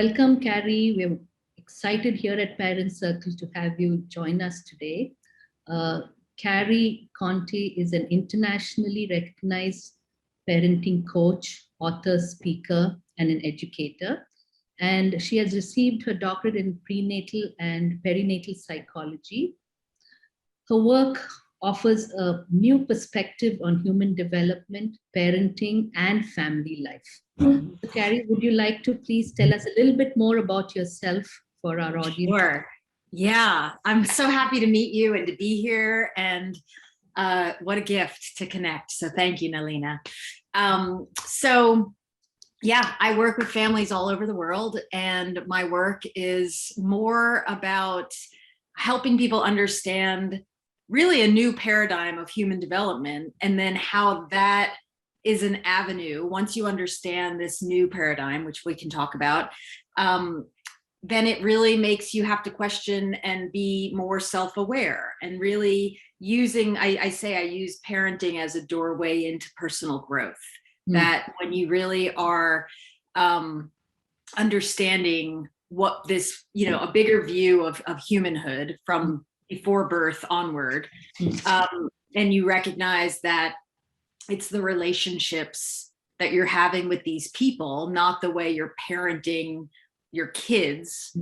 welcome, Carrie. We're excited here at ParentCircle to have you join us today. Carrie Contey is an internationally recognized parenting coach, author, speaker, and an educator. And she has received her doctorate in prenatal and perinatal psychology. Her work offers a new perspective on human development, parenting, and family life. So, Carrie, would you like to please tell us a little bit more about yourself for our audience? Sure. Yeah, I'm so happy to meet you and to be here, and what a gift to connect. So thank you, Nalina. Yeah, I work with families all over the world, and my work is more about helping people understand really a new paradigm of human development, and then how that is an avenue. Once you understand this new paradigm, which we can talk about, then it really makes you have to question and be more self-aware, and really using, I say I use parenting as a doorway into personal growth. That when you really are understanding what this, a bigger view of humanhood from before birth onward, and you recognize that it's the relationships that you're having with these people, not the way you're parenting your kids,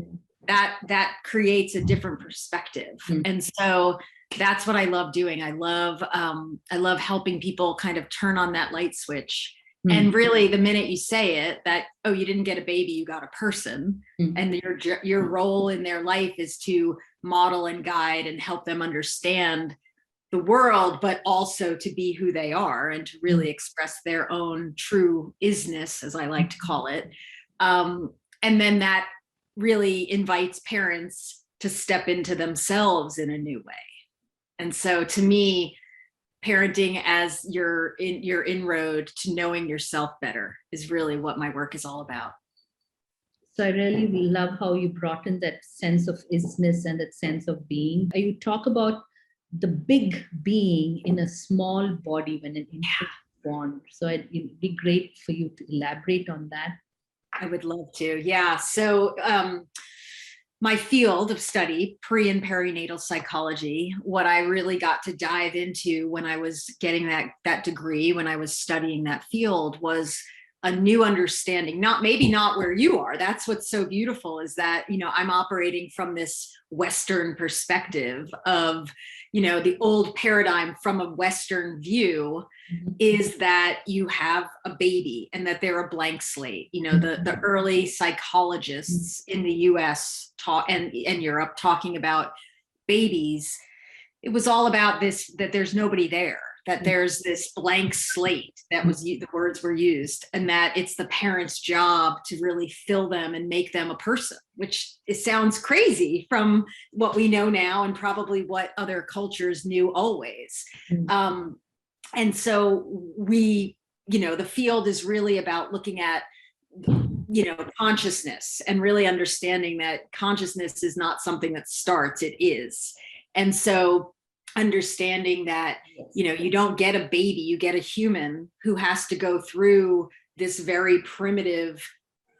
that creates a different perspective. And so that's what I love doing. I love helping people kind of turn on that light switch. And really, the minute you say it, that, oh, you didn't get a baby, you got a person, and your role in their life is to model and guide and help them understand the world, but also to be who they are and to really express their own true isness, as I like to call it. And then that really invites parents to step into themselves in a new way. And so to me, parenting as your inroad to knowing yourself better is really what my work is all about. So I really love how you brought in that sense of isness and that sense of being. You talk about the big being in a small body when an infant is born. So it'd be great for you to elaborate on that. I would love to. Yeah. So my field of study, pre and perinatal psychology, what I really got to dive into when I was getting that degree, when I was studying that field, was a new understanding, maybe not where you are. That's what's so beautiful, is that, I'm operating from this Western perspective of, the old paradigm from a Western view is that you have a baby and that they're a blank slate. The early psychologists in the US and Europe talking about babies, it was all about this, that there's nobody there, that there's this blank slate, that was the words were used, and that it's the parent's job to really fill them and make them a person, which it sounds crazy from what we know now and probably what other cultures knew always. And so we, the field is really about looking at, consciousness, and really understanding that consciousness is not something that starts, it is. And so understanding that, you don't get a baby, you get a human who has to go through this very primitive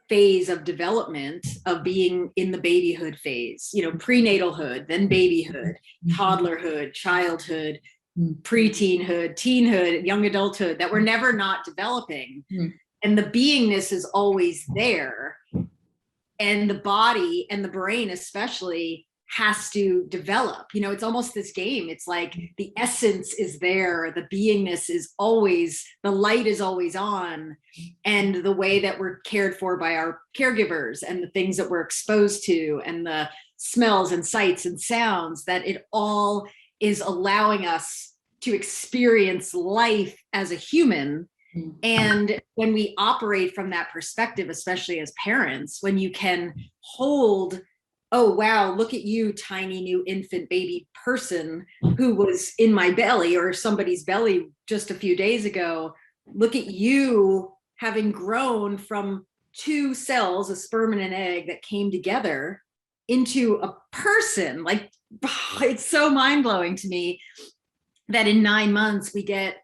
phase of development of being in the babyhood phase, prenatалhood, then babyhood, toddlerhood, childhood, preteenhood, teenhood, young adulthood, that we're never not developing. And the beingness is always there. And the body and the brain especially has to develop. It's almost this game. It's like the essence is there, the beingness is always, the light is always on, and the way that we're cared for by our caregivers and the things that we're exposed to and the smells and sights and sounds, that it all is allowing us to experience life as a human. And when we operate from that perspective, especially as parents, when you can hold, oh, wow, look at you, tiny new infant baby person who was in my belly or somebody's belly just a few days ago. Look at you having grown from two cells, a sperm and an egg, that came together into a person. Like, it's so mind-blowing to me that in 9 months we get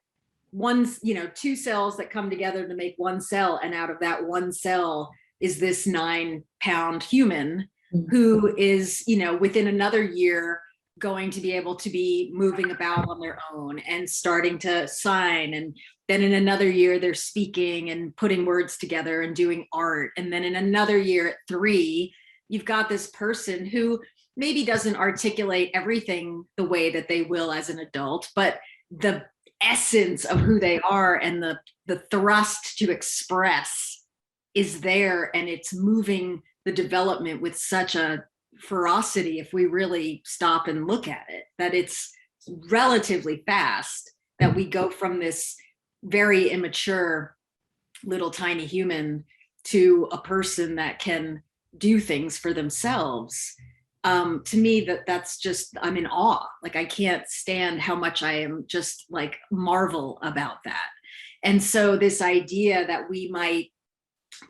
two cells that come together to make one cell, and out of that one cell is this 9-pound human who is, within another year going to be able to be moving about on their own and starting to sign. And then in another year, they're speaking and putting words together and doing art. And then in another year at 3, you've got this person who maybe doesn't articulate everything the way that they will as an adult, but the essence of who they are and the thrust to express is there, and it's moving the development with such a ferocity, if we really stop and look at it, that it's relatively fast that we go from this very immature little tiny human to a person that can do things for themselves. To me, that's just, I'm in awe. Like, I can't stand how much I am just like marvel about that. And so this idea that we might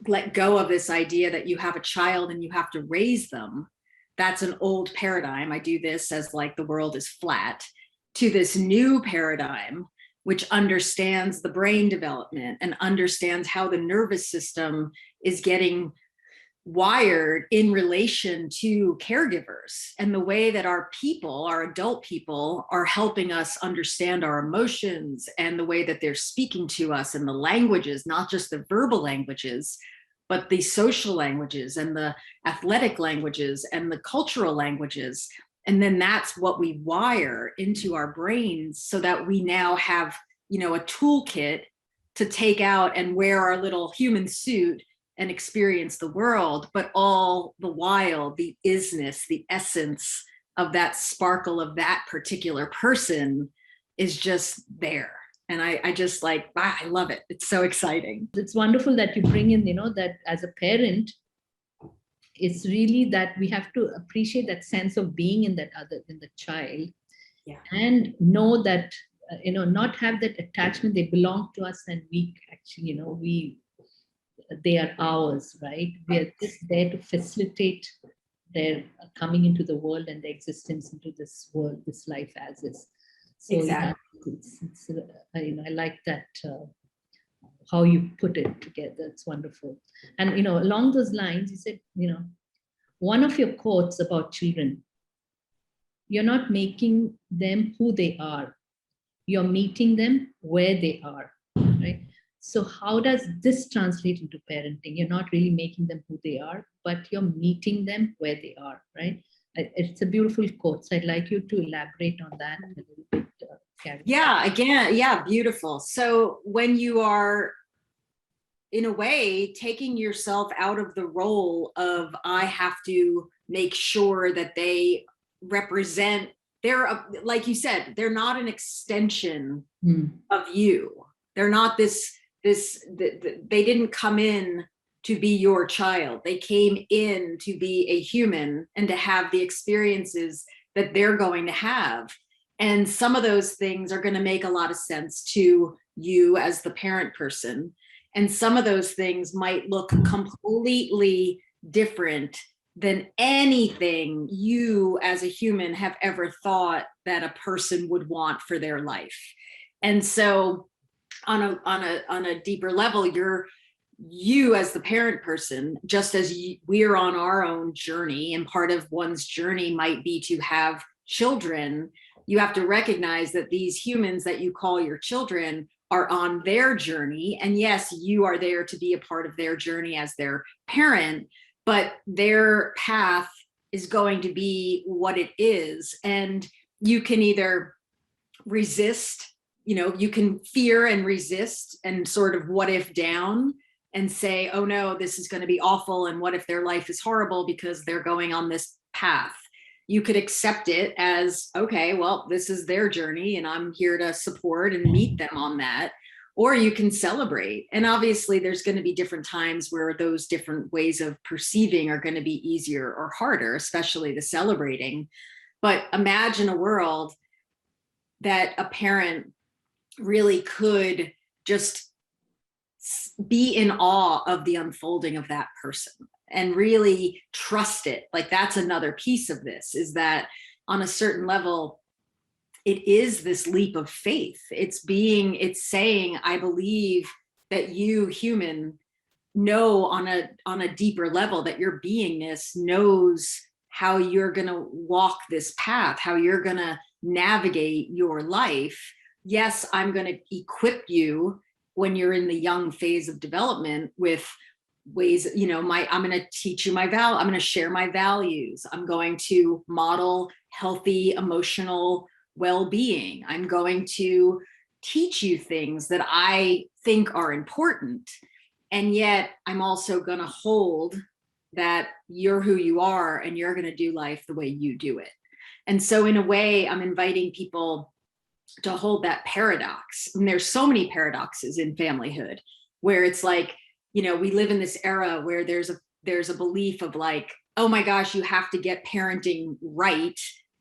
let go of this idea that you have a child and you have to raise them, that's an old paradigm. I do this as like the world is flat, to this new paradigm, which understands the brain development and understands how the nervous system is getting wired in relation to caregivers, and the way that our people, our adult people, are helping us understand our emotions, and the way that they're speaking to us, and the languages, not just the verbal languages, but the social languages and the athletic languages and the cultural languages. And then that's what we wire into our brains, so that we now have, a toolkit to take out and wear our little human suit and experience the world, but all the while the isness, the essence of that sparkle of that particular person is just there. And I just like, I love it. It's so exciting. It's wonderful that you bring in, that as a parent, it's really that we have to appreciate that sense of being in that other, in the child, and know that, not have that attachment, they belong to us, and we actually, they are ours, right? We are just there to facilitate their coming into the world and their existence into this world, this life as is. So exactly. I like that, how you put it together. It's wonderful. And along those lines, you said, one of your quotes about children, you're not making them who they are, you're meeting them where they are, right? So how does this translate into parenting? You're not really making them who they are, but you're meeting them where they are, right? It's a beautiful quote. So I'd like you to elaborate on that a little bit, Carrie. Yeah, beautiful. So when you are, in a way, taking yourself out of the role of, I have to make sure that they represent, like you said, they're not an extension of you. They're not they didn't come in to be your child. They came in to be a human and to have the experiences that they're going to have. And some of those things are going to make a lot of sense to you as the parent person. And some of those things might look completely different than anything you as a human have ever thought that a person would want for their life. And so on a deeper level, you as the parent person, just as we're on our own journey, and part of one's journey might be to have children, you have to recognize that these humans that you call your children are on their journey. And yes, you are there to be a part of their journey as their parent, but their path is going to be what it is. And you can either resist, you can fear and resist and sort of what if down and say, oh no, this is going to be awful. And what if their life is horrible because they're going on this path? You could accept it as, okay, well, this is their journey and I'm here to support and meet them on that. Or you can celebrate. And obviously there's going to be different times where those different ways of perceiving are going to be easier or harder, especially the celebrating. But imagine a world that a parent really could just be in awe of the unfolding of that person and really trust it. Like, that's another piece of this, is that on a certain level, it is this leap of faith. It's saying, I believe that you, human, know on a deeper level that your beingness knows how you're going to walk this path, how you're going to navigate your life. Yes, I'm going to equip you when you're in the young phase of development with ways, I'm going to teach you I'm going to share my values. I'm going to model healthy emotional well-being. I'm going to teach you things that I think are important. And yet I'm also going to hold that you're who you are and you're going to do life the way you do it. And so in a way, I'm inviting people to hold that paradox. And there's so many paradoxes in familyhood where it's like, we live in this era where there's a belief of like, oh my gosh, you have to get parenting right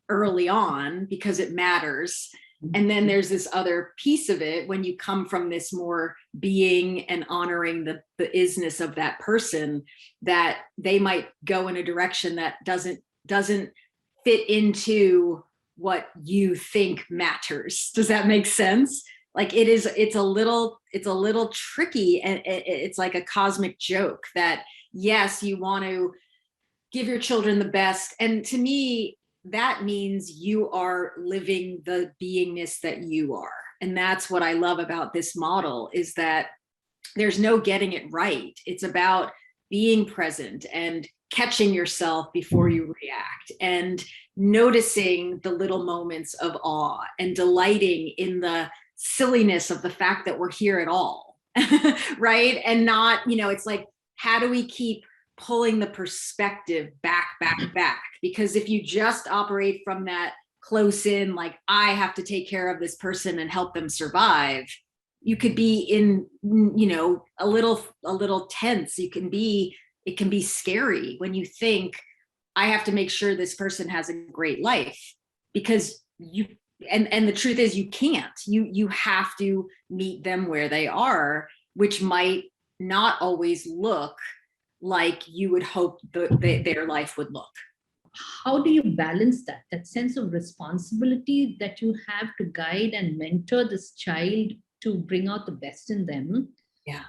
early on because it matters. And then there's this other piece of it when you come from this more being and honoring the isness of that person, that they might go in a direction that doesn't fit into what you think matters. Does that make sense? Like it's a little tricky, and it's like a cosmic joke that yes, you want to give your children the best. And to me, that means you are living the beingness that you are. And that's what I love about this model, is that there's no getting it right. It's about being present and catching yourself before you react, and noticing the little moments of awe and delighting in the silliness of the fact that we're here at all. Right? And not, it's like, how do we keep pulling the perspective back? Because if you just operate from that close in, like, I have to take care of this person and help them survive, you could be in, a little tense. It can be scary when you think, I have to make sure this person has a great life, because and the truth is you can't. You have to meet them where they are, which might not always look like you would hope their life would look. How do you balance that sense of responsibility that you have to guide and mentor this child to bring out the best in them? Yeah.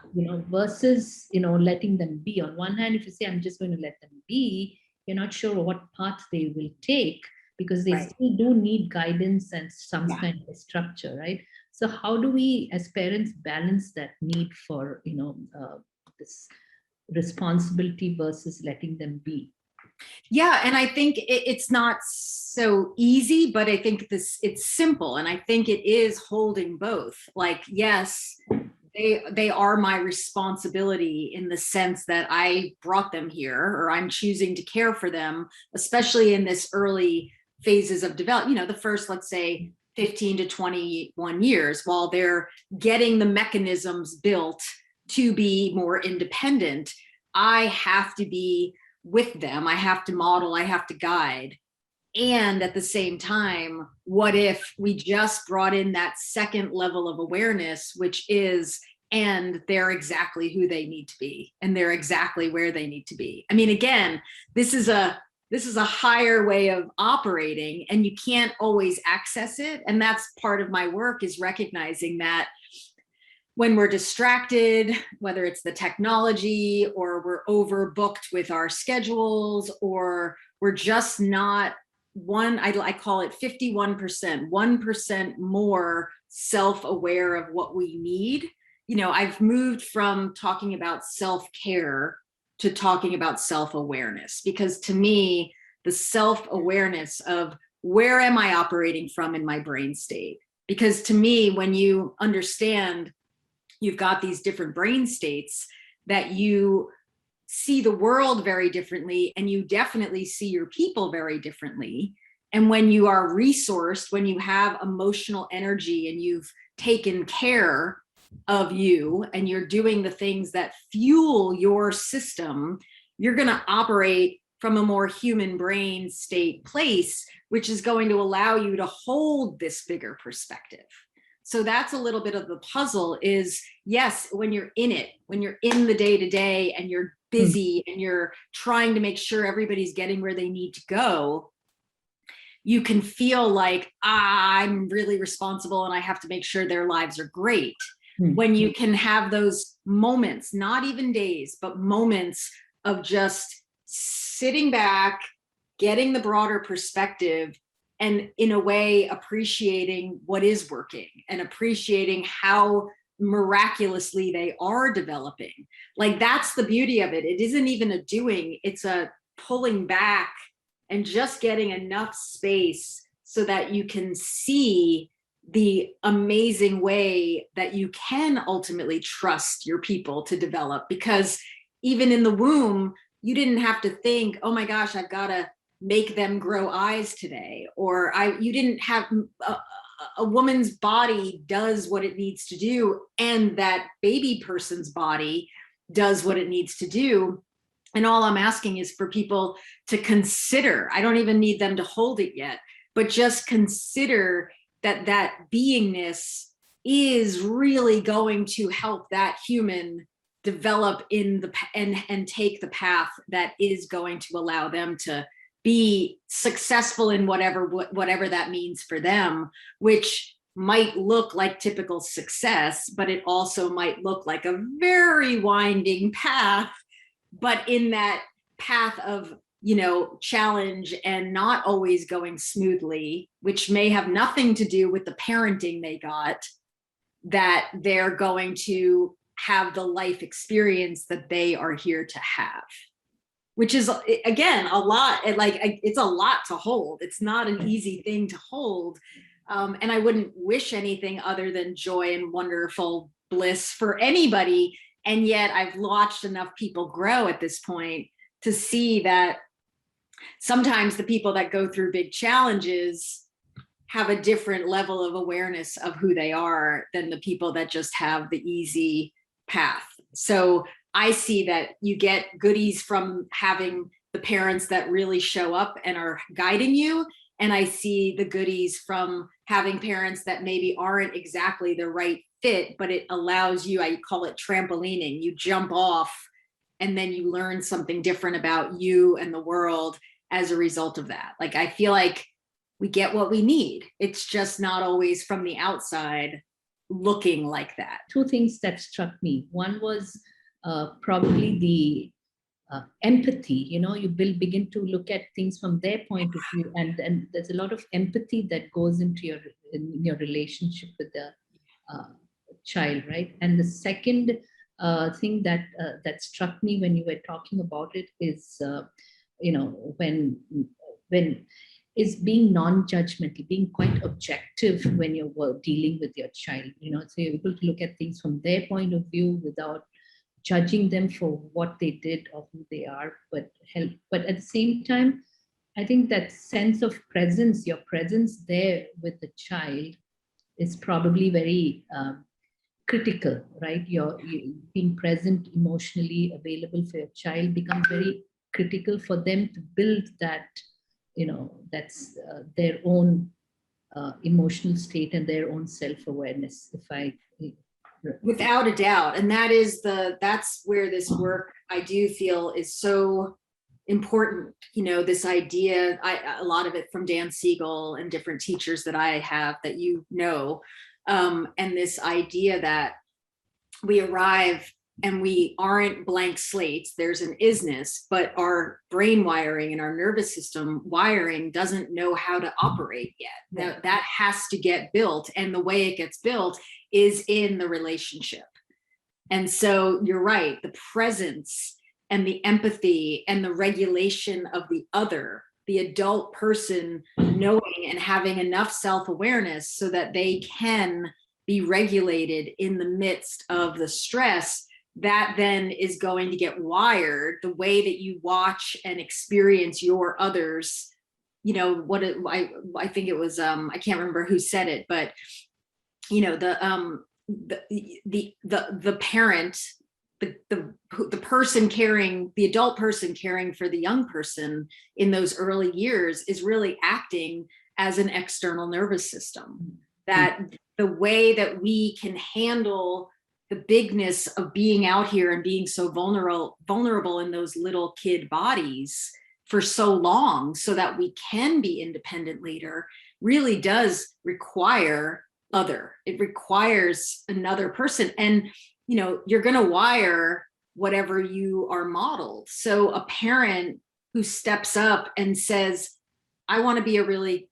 Versus, letting them be. On one hand, if you say, I'm just going to let them be, you're not sure what path they will take, because they Right. still do need guidance and some kind of structure, right? So how do we as parents balance that need for, this responsibility versus letting them be? Yeah, and I think it's not so easy, but I think it's simple, and I think it is holding both. Like, yes, they are my responsibility in the sense that I brought them here, or I'm choosing to care for them, especially in this early phases of development, the first, let's say, 15 to 21 years, while they're getting the mechanisms built to be more independent. I have to be with them. I have to model, I have to guide. And at the same time, what if we just brought in that second level of awareness, which is, and they're exactly who they need to be, and they're exactly where they need to be. I mean, again, this is a higher way of operating, and you can't always access it. And that's part of my work, is recognizing that when we're distracted, whether it's the technology, or we're overbooked with our schedules, or we're just not I call it 51%, 1% more self-aware of what we need. I've moved from talking about self-care to talking about self-awareness, because to me, the self-awareness of where am I operating from in my brain state? Because to me, when you understand you've got these different brain states, that you see the world very differently, and you definitely see your people very differently. And when you are resourced, when you have emotional energy and you've taken care of you, and you're doing the things that fuel your system, you're going to operate from a more human brain state place, which is going to allow you to hold this bigger perspective. So that's a little bit of the puzzle, is yes, when you're in it, when you're in the day-to-day and you're busy and you're trying to make sure everybody's getting where they need to go, you can feel like, I'm really responsible and I have to make sure their lives are great. when you can have those moments, not even days, but moments of just sitting back, getting the broader perspective, and in a way appreciating what is working and appreciating how miraculously they are developing. Like, that's the beauty of it. It isn't even a doing, it's a pulling back and just getting enough space so that you can see the amazing way that you can ultimately trust your people to develop. Because even in the womb, you didn't have to think, oh my gosh, I've got to make them grow eyes today, or you didn't have a woman's body does what it needs to do, and that baby person's body does what it needs to do. And all I'm asking is for people to consider, I don't even need them to hold it yet, but just consider that beingness is really going to help that human develop in the and take the path that is going to allow them to be successful in whatever that means for them, which might look like typical success, but it also might look like a very winding path. But in that path of, challenge and not always going smoothly, which may have nothing to do with the parenting they got, that they're going to have the life experience that they are here to have, which is, again, a lot. It's a lot to hold. It's not an easy thing to hold. And I wouldn't wish anything other than joy and wonderful bliss for anybody. And yet I've watched enough people grow at this point to see that sometimes the people that go through big challenges have a different level of awareness of who they are than the people that just have the easy path. So I see that you get goodies from having the parents that really show up and are guiding you. And I see the goodies from having parents that maybe aren't exactly the right fit, but it allows you, I call it trampolining. You jump off and then you learn something different about you and the world as a result of that. Like, I feel like we get what we need. It's just not always from the outside looking like that. Two things that struck me. One was probably the empathy. You begin to look at things from their point of view, and there's a lot of empathy that goes into your relationship with the child, right? And the second thing that struck me when you were talking about it is, when is being non-judgmental, being quite objective when you're dealing with your child. So you're able to look at things from their point of view without judging them for what they did or who they are, but help. But at the same time, I think that sense of presence, your presence there with the child, is probably very critical, right? You're being present, emotionally available for your child becomes very critical for them to build that, that's their own emotional state and their own self-awareness. Without a doubt. And that's where this work, I do feel, is so important. This idea, a lot of it from Dan Siegel and different teachers that I have that and this idea that we arrive and we aren't blank slates. There's an isness, but our brain wiring and our nervous system wiring doesn't know how to operate yet. That has to get built. And the way it gets built is in the relationship. And so you're right, the presence and the empathy and the regulation of the other, the adult person knowing and having enough self-awareness so that they can be regulated in the midst of the stress, that then is going to get wired the way that you watch and experience your others. I think it was, I can't remember who said it, but the parent, the person caring, the adult person caring for the young person in those early years is really acting as an external nervous system. That the way that we can handle the bigness of being out here and being so vulnerable in those little kid bodies for so long so that we can be independent later really does require other. It requires another person. And, you're going to wire whatever you are modeled. So a parent who steps up and says, I want to be a really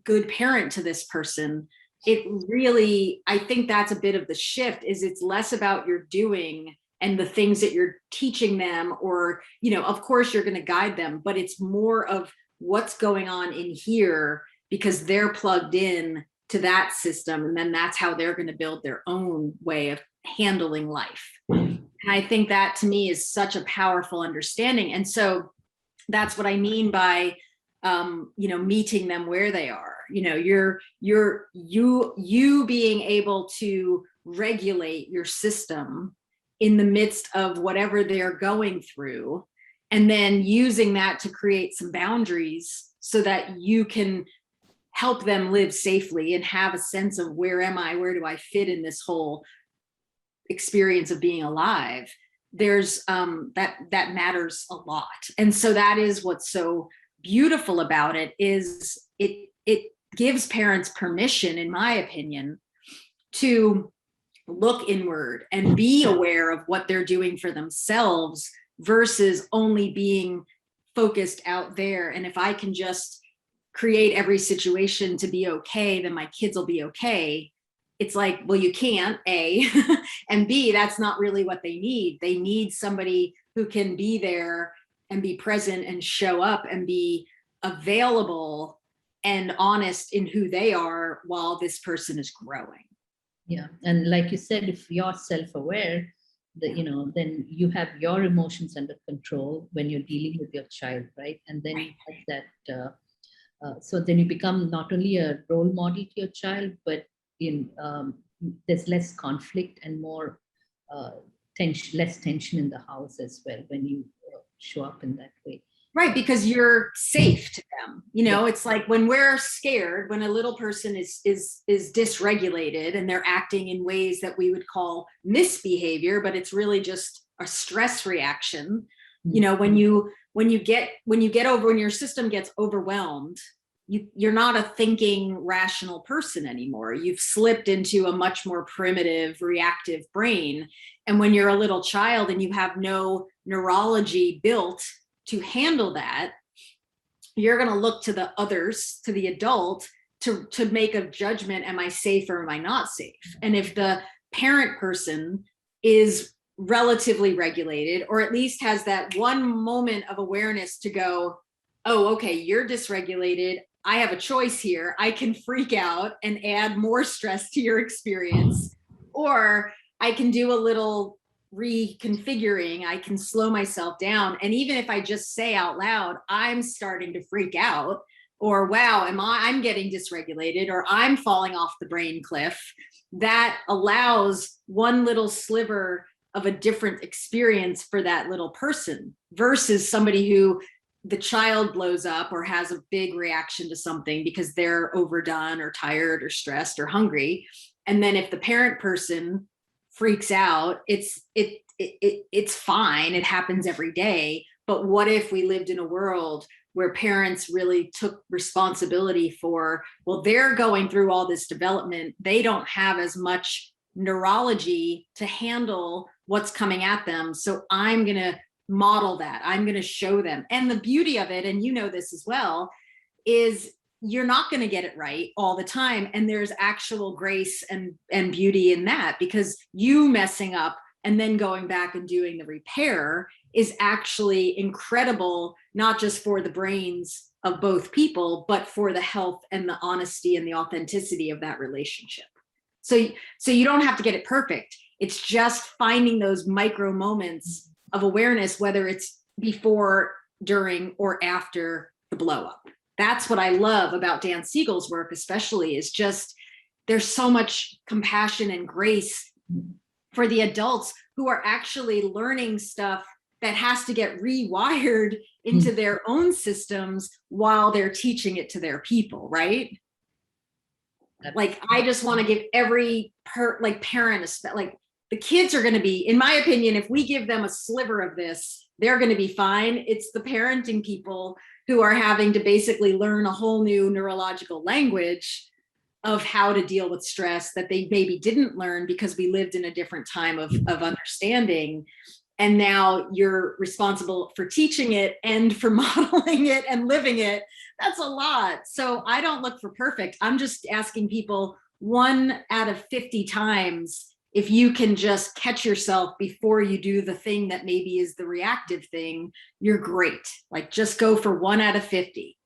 good parent to this person, it really, I think that's a bit of the shift, is it's less about your doing and the things that you're teaching them, or, of course you're going to guide them, but it's more of what's going on in here, because they're plugged in to that system. And then that's how they're going to build their own way of handling life. And I think that, to me, is such a powerful understanding. And so that's what I mean by, meeting them where they are. You being able to regulate your system in the midst of whatever they're going through, and then using that to create some boundaries so that you can help them live safely and have a sense of, where am I? Where do I fit in this whole experience of being alive? There's that matters a lot. And so that is what's so beautiful about it, is it gives parents permission, in my opinion, to look inward and be aware of what they're doing for themselves, versus only being focused out there. And if I can just create every situation to be okay, then my kids will be okay. It's like, well, you can't, A, and B, that's not really what they need. They need somebody who can be there and be present and show up and be available and honest in who they are while this person is growing. Yeah. And like you said, if you're self-aware, then you have your emotions under control when you're dealing with your child, right? And then you have that, so then you become not only a role model to your child, but there's less conflict and more less tension in the house as well when you show up in that way. Right, because you're safe to them. It's like when we're scared, when a little person is dysregulated and they're acting in ways that we would call misbehavior, but it's really just a stress reaction. When your system gets overwhelmed, you're not a thinking, rational person anymore. You've slipped into a much more primitive, reactive brain. And when you're a little child and you have no neurology built to handle that, you're going to look to the others, to the adult, to make a judgment. Am I safe or am I not safe? And if the parent person is relatively regulated, or at least has that one moment of awareness to go, oh, okay, you're dysregulated. I have a choice here. I can freak out and add more stress to your experience, or I can do a little reconfiguring. I can slow myself down. And even if I just say out loud, I'm starting to freak out, or wow, I'm getting dysregulated, or I'm falling off the brain cliff, that allows one little sliver of a different experience for that little person, versus somebody who the child blows up or has a big reaction to something because they're overdone or tired or stressed or hungry. And then if the parent person freaks out, it's fine. It happens every day. But what if we lived in a world where parents really took responsibility for, well, they're going through all this development. They don't have as much neurology to handle what's coming at them. So I'm going to model that. I'm going to show them. And the beauty of it, and you know this as well, is you're not going to get it right all the time. And there's actual grace and beauty in that, because you messing up and then going back and doing the repair is actually incredible, not just for the brains of both people, but for the health and the honesty and the authenticity of that relationship. So you don't have to get it perfect. It's just finding those micro moments of awareness, whether it's before, during, or after the blow up. That's what I love about Dan Siegel's work, especially, is just there's so much compassion and grace for the adults who are actually learning stuff that has to get rewired into their own systems while they're teaching it to their people, right? Like, I just want to give every parent, like, the kids are going to be, in my opinion, if we give them a sliver of this, they're going to be fine. It's the parenting people who are having to basically learn a whole new neurological language of how to deal with stress that they maybe didn't learn because we lived in a different time of understanding. And now you're responsible for teaching it and for modeling it and living it. That's a lot. So I don't look for perfect. I'm just asking people 1 out of 50 times, if you can just catch yourself before you do the thing that maybe is the reactive thing, you're great. Like just go for 1 out of 50.